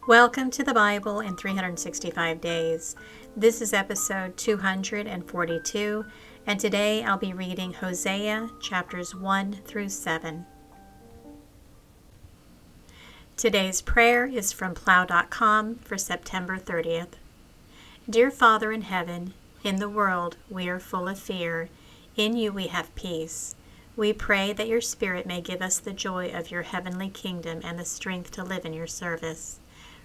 Welcome to the Bible in 365 Days. This is episode 242, and today I'll be reading Hosea chapters 1 through 7. Today's prayer is from plow.com for September 30th. Dear Father in heaven, in the world we are full of fear. In you we have peace. We pray that your Spirit may give us the joy of your heavenly kingdom and the strength to live in your service.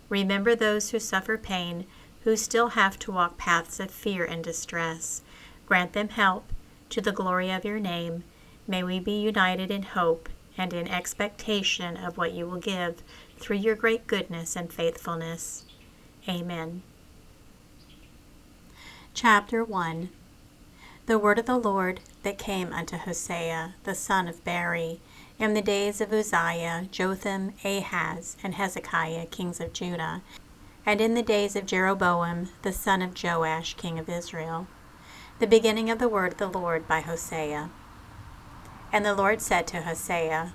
Remember those who suffer pain, who still have to walk paths of fear and distress. Grant them help to the glory of your name. May we be united in hope and in expectation of what you will give through your great goodness and faithfulness. Amen. Chapter 1. The word of the Lord that came unto Hosea, the son of Beri, in the days of Uzziah, Jotham, Ahaz, and Hezekiah, kings of Judah, and in the days of Jeroboam, the son of Joash, king of Israel. The beginning of the word of the Lord by Hosea. And the Lord said to Hosea,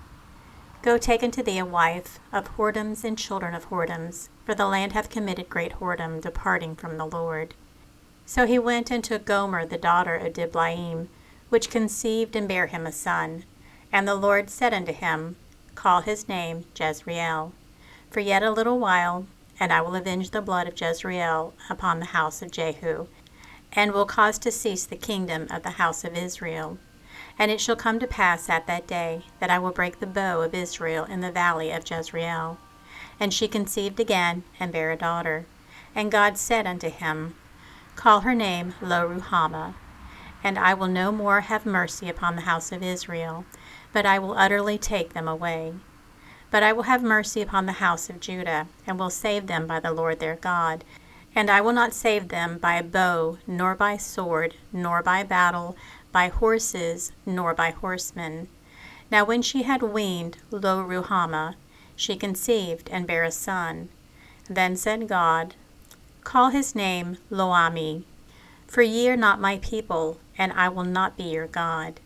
Go take unto thee a wife of whoredoms and children of whoredoms, for the land hath committed great whoredom, departing from the Lord. So he went and took Gomer the daughter of Diblaim, which conceived and bare him a son. And the Lord said unto him, Call his name Jezreel. For yet a little while, and I will avenge the blood of Jezreel upon the house of Jehu, and will cause to cease the kingdom of the house of Israel. And it shall come to pass at that day, that I will break the bow of Israel in the valley of Jezreel. And she conceived again, and bare a daughter. And God said unto him, Call her name Lo-ruhamah. And I will no more have mercy upon the house of Israel, but I will utterly take them away. But I will have mercy upon the house of Judah, and will save them by the Lord their God. And I will not save them by a bow, nor by sword, nor by battle, by horses, nor by horsemen. Now when she had weaned Lo-ruhamah, she conceived and bare a son. Then said God, Call his name Lo-ammi. For ye are not my people, and I will not be your God.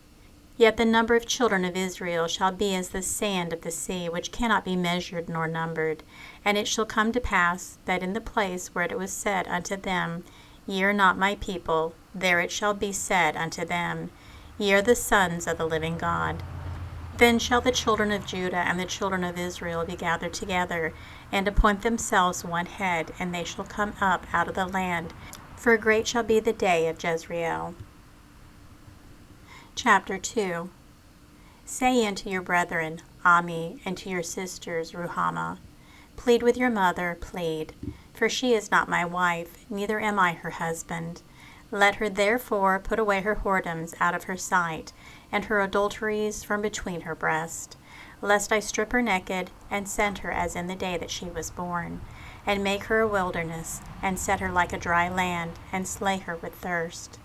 Yet the number of children of Israel shall be as the sand of the sea, which cannot be measured nor numbered. And it shall come to pass, that in the place where it was said unto them, Ye are not my people, there it shall be said unto them, Ye are the sons of the living God. Then shall the children of Judah and the children of Israel be gathered together, and appoint themselves one head, and they shall come up out of the land. For great shall be the day of Jezreel. Chapter 2. Say unto your brethren, Ammi, and to your sisters, Ruhamah, Plead with your mother, plead, for she is not my wife, neither am I her husband. Let her therefore put away her whoredoms out of her sight, and her adulteries from between her breast, lest I strip her naked, and send her as in the day that she was born, and make her a wilderness, and set her like a dry land, and slay her with thirst.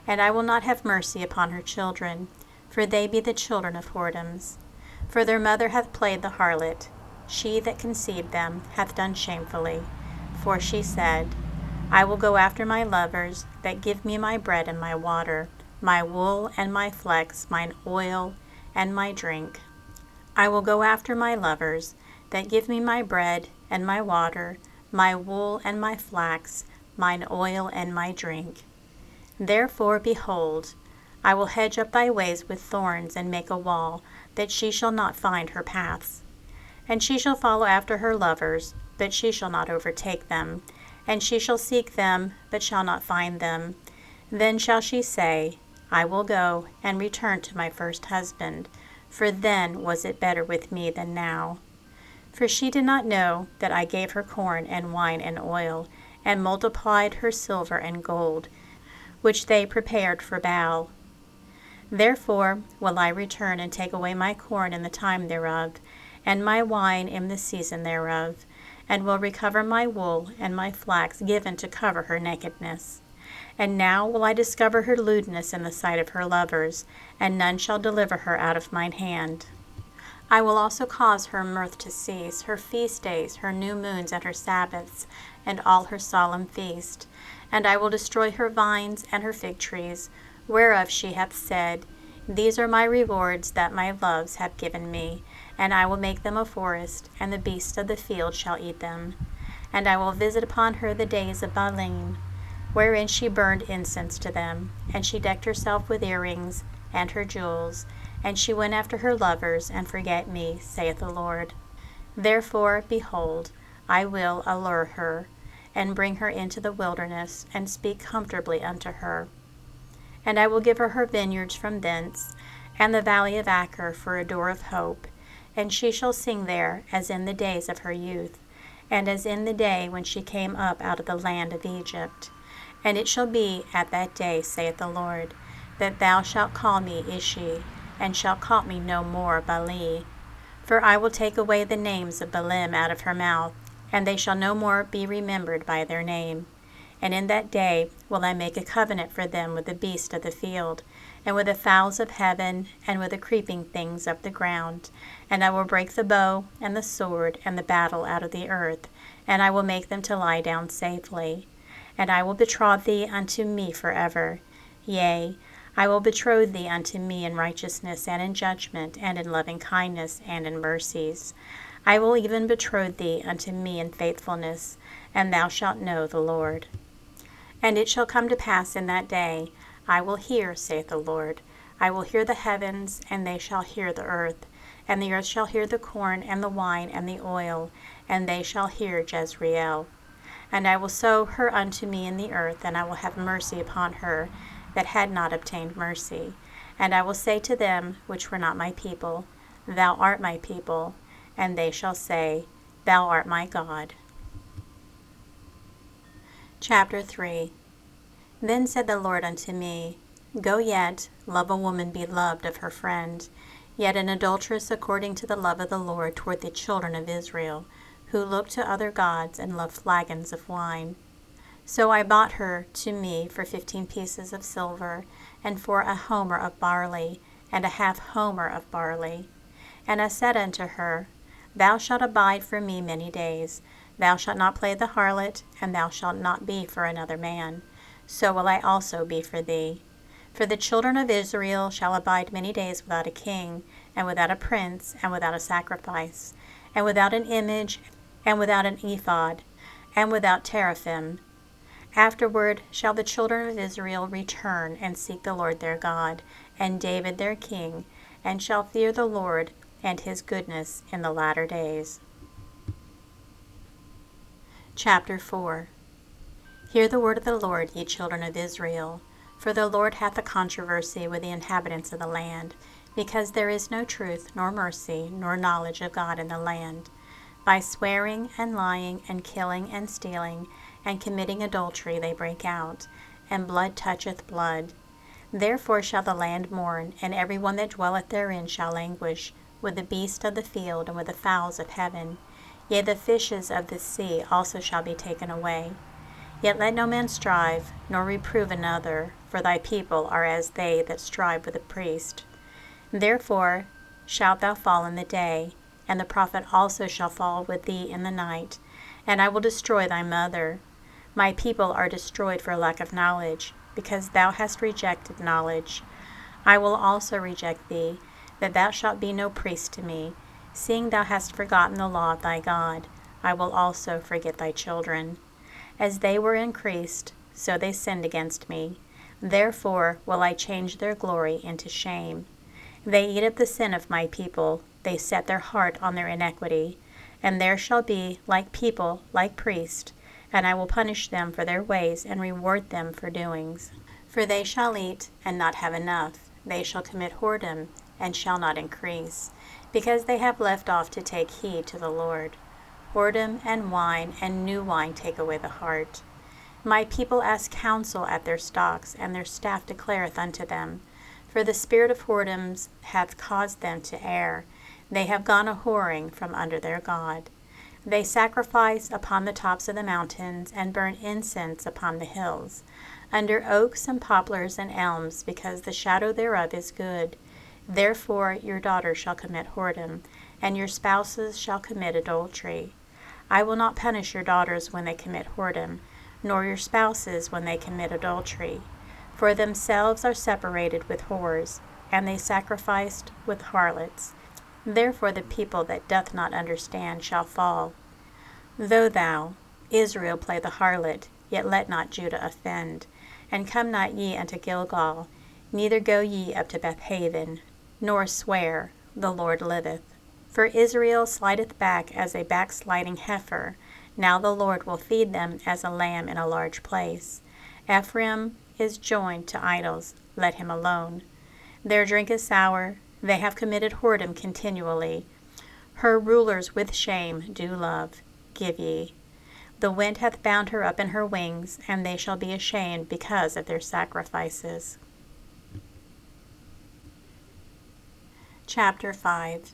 And I will not have mercy upon her children, for they be the children of whoredoms. For their mother hath played the harlot, she that conceived them hath done shamefully. For she said, I will go after my lovers, that give me my bread and my water, my wool and my flax, mine oil and my drink. I will go after my lovers, that give me my bread and my water, my wool and my flax, mine oil and my drink. Therefore, behold, I will hedge up thy ways with thorns, and make a wall, that she shall not find her paths. And she shall follow after her lovers, but she shall not overtake them. And she shall seek them, but shall not find them. Then shall she say, I will go and return to my first husband, for then was it better with me than now. For she did not know that I gave her corn and wine and oil, and multiplied her silver and gold, which they prepared for Baal. Therefore will I return and take away my corn in the time thereof, and my wine in the season thereof, and will recover my wool and my flax given to cover her nakedness. And now will I discover her lewdness in the sight of her lovers, and none shall deliver her out of mine hand. I will also cause her mirth to cease, her feast days, her new moons, and her Sabbaths, and all her solemn feast. And I will destroy her vines and her fig trees, whereof she hath said, These are my rewards that my loves have given me, and I will make them a forest, and the beasts of the field shall eat them. And I will visit upon her the days of Baalim, wherein she burned incense to them, and she decked herself with earrings and her jewels, and she went after her lovers, and forget me, saith the Lord. Therefore, behold, I will allure her, and bring her into the wilderness, and speak comfortably unto her. And I will give her her vineyards from thence, and the valley of Achor for a door of hope, and she shall sing there as in the days of her youth, and as in the day when she came up out of the land of Egypt. And it shall be at that day, saith the Lord, that thou shalt call me Ishi, and shalt call me no more Baali. For I will take away the names of Baalim out of her mouth, and they shall no more be remembered by their name. And in that day will I make a covenant for them with the beasts of the field, and with the fowls of heaven, and with the creeping things of the ground. And I will break the bow, and the sword, and the battle out of the earth, and I will make them to lie down safely. And I will betroth thee unto me forever. Yea, I will betroth thee unto me in righteousness, and in judgment, and in loving kindness, and in mercies. I will even betroth thee unto me in faithfulness, and thou shalt know the Lord. And it shall come to pass in that day, I will hear, saith the Lord. I will hear the heavens, and they shall hear the earth. And the earth shall hear the corn, and the wine, and the oil, and they shall hear Jezreel. And I will sow her unto me in the earth, and I will have mercy upon her that had not obtained mercy. And I will say to them which were not my people, Thou art my people. And they shall say, Thou art my God. Chapter 3. Then said the Lord unto me, Go yet, love a woman beloved of her friend, yet an adulteress according to the love of the Lord toward the children of Israel, who look to other gods and love flagons of wine. So I bought her to me for 15 pieces of silver, and for a homer of barley, and a half homer of barley. And I said unto her, Thou shalt abide for me many days. Thou shalt not play the harlot, and thou shalt not be for another man. So will I also be for thee. For the children of Israel shall abide many days without a king, and without a prince, and without a sacrifice, and without an image, and without an ephod, and without teraphim. Afterward shall the children of Israel return and seek the Lord their God, and David their king, and shall fear the Lord and his goodness in the latter days. Chapter 4. Hear the word of the Lord, ye children of Israel. For the Lord hath a controversy with the inhabitants of the land, because there is no truth, nor mercy, nor knowledge of God in the land. By swearing and lying and killing and stealing and committing adultery they break out, and blood toucheth blood. Therefore shall the land mourn, and every one that dwelleth therein shall languish, with the beasts of the field and with the fowls of heaven. Yea, the fishes of the sea also shall be taken away. Yet let no man strive, nor reprove another, for thy people are as they that strive with a priest. Therefore shalt thou fall in the day, and the prophet also shall fall with thee in the night, and I will destroy thy mother. My people are destroyed for lack of knowledge, because thou hast rejected knowledge. I will also reject thee, that thou shalt be no priest to me. Seeing thou hast forgotten the law of thy God, I will also forget thy children. As they were increased, so they sinned against me. Therefore will I change their glory into shame. They eat of the sin of my people, they set their heart on their iniquity. And there shall be like people, like priests, and I will punish them for their ways, and reward them for doings. For they shall eat, and not have enough. They shall commit whoredom, and shall not increase, because they have left off to take heed to the Lord. Whoredom and wine and new wine take away the heart. My people ask counsel at their stocks, and their staff declareth unto them. For the spirit of whoredoms hath caused them to err. They have gone a whoring from under their God. They sacrifice upon the tops of the mountains, and burn incense upon the hills, under oaks and poplars and elms, because the shadow thereof is good. Therefore your daughters shall commit whoredom, and your spouses shall commit adultery. I will not punish your daughters when they commit whoredom, nor your spouses when they commit adultery. For themselves are separated with whores, and they sacrificed with harlots. Therefore the people that doth not understand shall fall. Though thou, Israel play the harlot, yet let not Judah offend. And come not ye unto Gilgal, neither go ye up to Bethaven, nor swear, The Lord liveth. For Israel slideth back as a backsliding heifer. Now the Lord will feed them as a lamb in a large place. Ephraim is joined to idols, let him alone. Their drink is sour, they have committed whoredom continually. Her rulers with shame do love, give ye. The wind hath bound her up in her wings, and they shall be ashamed because of their sacrifices. Chapter 5.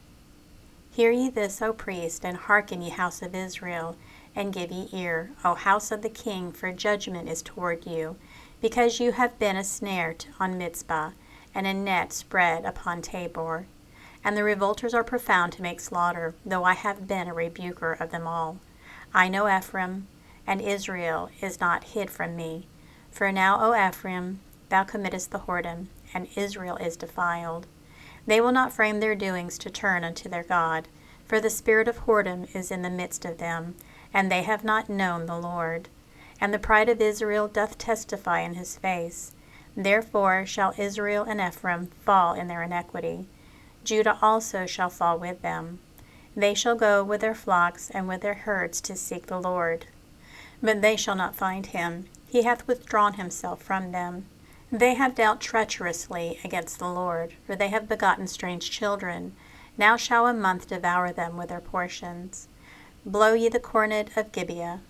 Hear ye this, O priest, and hearken, ye house of Israel, and give ye ear, O house of the king, for judgment is toward you, because you have been a snare on Mizpah, and a net spread upon Tabor. And the revolters are profound to make slaughter, though I have been a rebuker of them all. I know Ephraim, and Israel is not hid from me. For now, O Ephraim, thou committest the whoredom, and Israel is defiled. They will not frame their doings to turn unto their God, for the spirit of whoredom is in the midst of them, and they have not known the Lord. And the pride of Israel doth testify in his face. Therefore shall Israel and Ephraim fall in their iniquity. Judah also shall fall with them. They shall go with their flocks and with their herds to seek the Lord. But they shall not find him. He hath withdrawn himself from them. They have dealt treacherously against the Lord, for they have begotten strange children. Now shall a month devour them with their portions. Blow ye the cornet of Gibeah,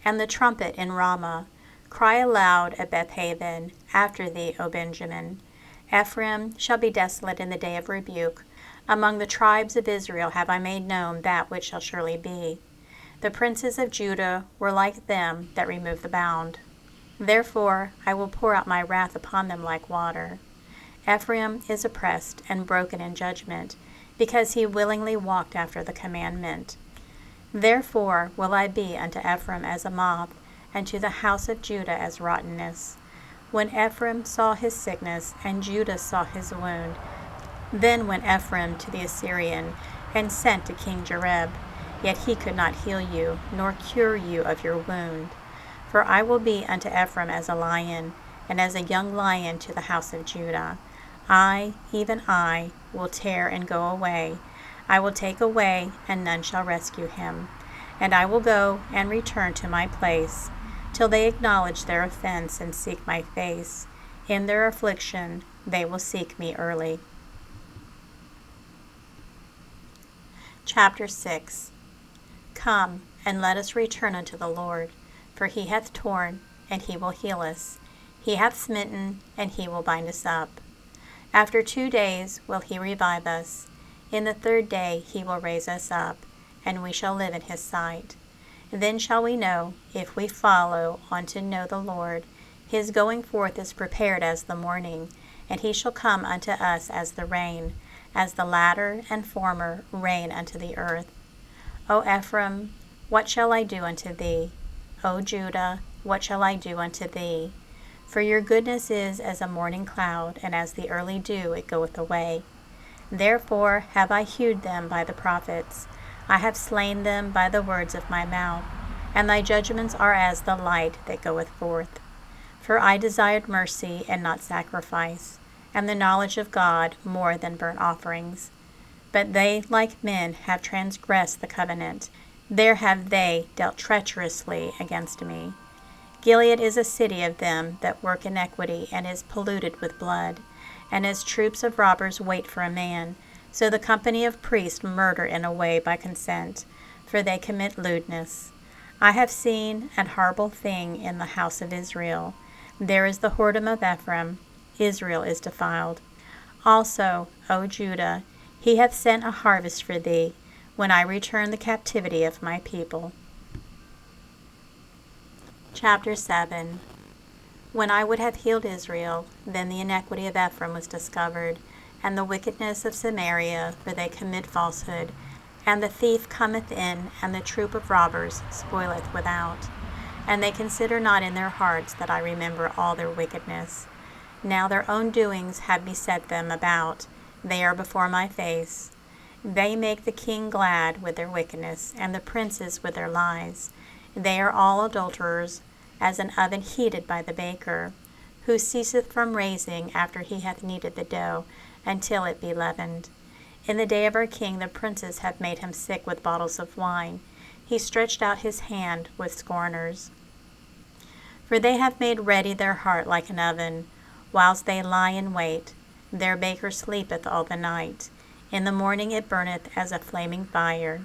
and the trumpet in Ramah. Cry aloud at Bethaven, after thee, O Benjamin. Ephraim shall be desolate in the day of rebuke. Among the tribes of Israel have I made known that which shall surely be. The princes of Judah were like them that remove the bound. Therefore I will pour out my wrath upon them like water. Ephraim is oppressed and broken in judgment, because he willingly walked after the commandment. Therefore will I be unto Ephraim as a moth, and to the house of Judah as rottenness. When Ephraim saw his sickness, and Judah saw his wound, then went Ephraim to the Assyrian, and sent to King Jareb. Yet he could not heal you, nor cure you of your wound. For I will be unto Ephraim as a lion, and as a young lion to the house of Judah. I, even I, will tear and go away. I will take away, and none shall rescue him. And I will go and return to my place, till they acknowledge their offense and seek my face. In their affliction they will seek me early. Chapter 6. Come, and let us return unto the Lord. For he hath torn, and he will heal us. He hath smitten, and he will bind us up. After 2 days will he revive us. In the 3rd day he will raise us up, and we shall live in his sight. Then shall we know, if we follow on to know the Lord. His going forth is prepared as the morning, and he shall come unto us as the rain, as the latter and former rain unto the earth. O Ephraim, what shall I do unto thee? O Judah, what shall I do unto thee? For your goodness is as a morning cloud, and as the early dew it goeth away. Therefore have I hewed them by the prophets. I have slain them by the words of my mouth, and thy judgments are as the light that goeth forth. For I desired mercy and not sacrifice, and the knowledge of God more than burnt offerings. But they, like men, have transgressed the covenant. There have they dealt treacherously against me. Gilead is a city of them that work iniquity, and is polluted with blood. And as troops of robbers wait for a man, so the company of priests murder in a way by consent, for they commit lewdness. I have seen an horrible thing in the house of Israel. There is the whoredom of Ephraim. Israel is defiled. Also, O Judah, he hath sent a harvest for thee, when I return the captivity of my people. Chapter 7. When I would have healed Israel, then the iniquity of Ephraim was discovered, and the wickedness of Samaria, for they commit falsehood. And the thief cometh in, and the troop of robbers spoileth without. And they consider not in their hearts that I remember all their wickedness. Now their own doings have beset them about. They are before my face. They make the king glad with their wickedness, and the princes with their lies. They are all adulterers, as an oven heated by the baker, who ceaseth from raising after he hath kneaded the dough, until it be leavened. In the day of our king the princes have made him sick with bottles of wine. He stretched out his hand with scorners. For they have made ready their heart like an oven, whilst they lie in wait. Their baker sleepeth all the night. In the morning it burneth as a flaming fire.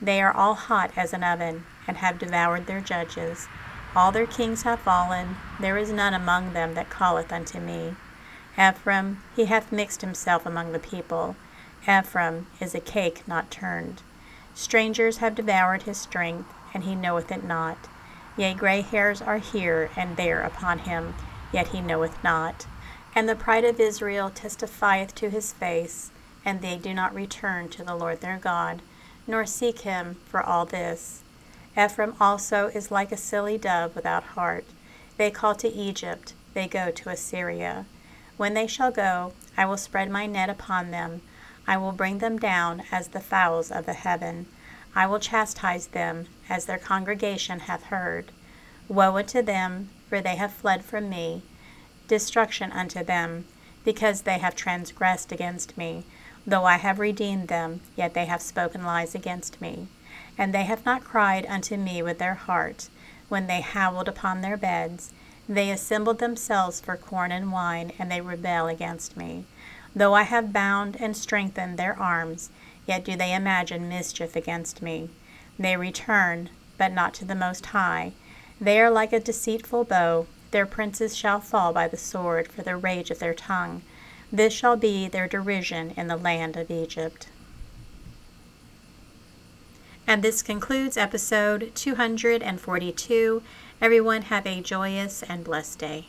They are all hot as an oven, and have devoured their judges. All their kings have fallen. There is none among them that calleth unto me. Ephraim, he hath mixed himself among the people. Ephraim is a cake not turned. Strangers have devoured his strength, and he knoweth it not. Yea, gray hairs are here and there upon him, yet he knoweth not. And the pride of Israel testifieth to his face, and they do not return to the Lord their God, nor seek him for all this. Ephraim also is like a silly dove without heart. They call to Egypt, they go to Assyria. When they shall go, I will spread my net upon them. I will bring them down as the fowls of the heaven. I will chastise them, as their congregation hath heard. Woe unto them, for they have fled from me. Destruction unto them, because they have transgressed against me. Though I have redeemed them, yet they have spoken lies against me. And they have not cried unto me with their heart, when they howled upon their beds. They assembled themselves for corn and wine, and they rebel against me. Though I have bound and strengthened their arms, yet do they imagine mischief against me. They return, but not to the Most High. They are like a deceitful bow. Their princes shall fall by the sword for the rage of their tongue. This shall be their derision in the land of Egypt. And this concludes episode 242. Everyone have a joyous and blessed day.